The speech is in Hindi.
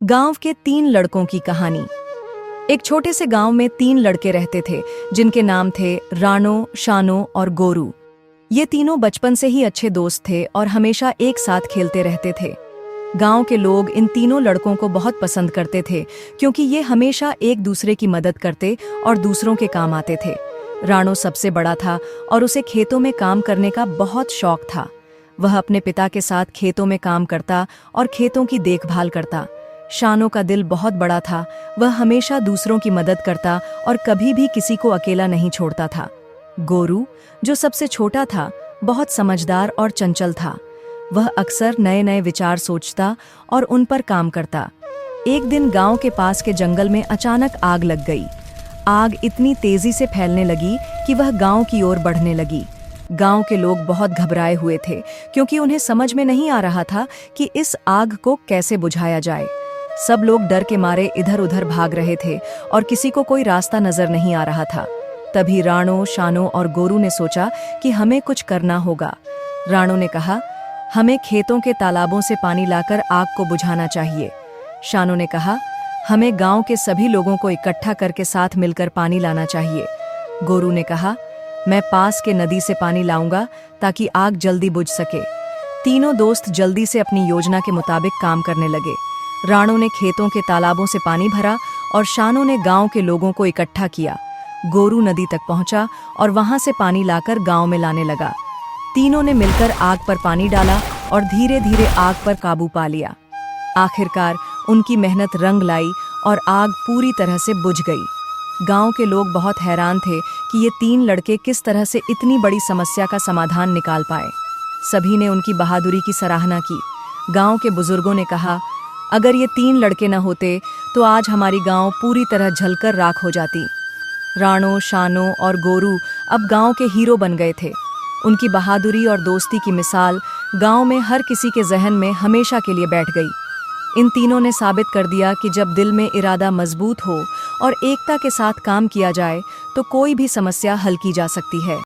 गांव के 3 लड़कों की कहानी। एक छोटे से गांव में 3 लड़के रहते थे जिनके नाम थे राणो, शानो और गोरू। ये तीनों बचपन से ही अच्छे दोस्त थे और हमेशा एक साथ खेलते रहते थे। गांव के लोग इन तीनों लड़कों को बहुत पसंद करते थे क्योंकि ये हमेशा एक दूसरे की मदद करते और दूसरों के काम आते थे। राणो सबसे बड़ा था और उसे खेतों में काम करने का बहुत शौक था। वह अपने पिता के साथ खेतों में काम करता और खेतों की देखभाल करता। शानो का दिल बहुत बड़ा था, वह हमेशा दूसरों की मदद करता और कभी भी किसी को अकेला नहीं छोड़ता था। गोरू, जो सबसे छोटा था, बहुत समझदार और चंचल था। वह अक्सर नए नए विचार सोचता और उन पर काम करता। एक दिन गांव के पास के जंगल में अचानक आग लग गई। आग इतनी तेजी से फैलने लगी कि वह गांव की ओर बढ़ने लगी। गांव के लोग बहुत घबराए हुए थे क्योंकि उन्हें समझ में नहीं आ रहा था कि इस आग को कैसे बुझाया जाए। सब लोग डर के मारे इधर उधर भाग रहे थे और किसी को कोई रास्ता नजर नहीं आ रहा था। तभी राणो, शानो और गोरू ने सोचा कि हमें कुछ करना होगा। राणो ने कहा, हमें खेतों के तालाबों से पानी लाकर आग को बुझाना चाहिए। शानो ने कहा, हमें गांव के सभी लोगों को इकट्ठा करके साथ मिलकर पानी लाना चाहिए। गोरू ने कहा, मैं पास के नदी से पानी लाऊंगा ताकि आग जल्दी बुझ सके। तीनों दोस्त जल्दी से अपनी योजना के मुताबिक काम करने लगे। राणो ने खेतों के तालाबों से पानी भरा और शानो ने गांव के लोगों को इकट्ठा किया। गोरू नदी तक पहुंचा और वहां से पानी लाकर गांव में लाने लगा। तीनों ने मिलकर आग पर पानी डाला और धीरे धीरे आग पर काबू पा लिया। आखिरकार उनकी मेहनत रंग लाई और आग पूरी तरह से बुझ गई। गांव के लोग बहुत हैरान थे कि ये 3 लड़के किस तरह से इतनी बड़ी समस्या का समाधान निकाल पाए। सभी ने उनकी बहादुरी की सराहना की। गांव के बुजुर्गों ने कहा, अगर ये 3 लड़के न होते तो आज हमारी गांव पूरी तरह जलकर राख हो जाती। राणो, शानो और गोरू अब गांव के हीरो बन गए थे। उनकी बहादुरी और दोस्ती की मिसाल गांव में हर किसी के जहन में हमेशा के लिए बैठ गई। इन तीनों ने साबित कर दिया कि जब दिल में इरादा मजबूत हो और एकता के साथ काम किया जाए तो कोई भी समस्या हल की जा सकती है।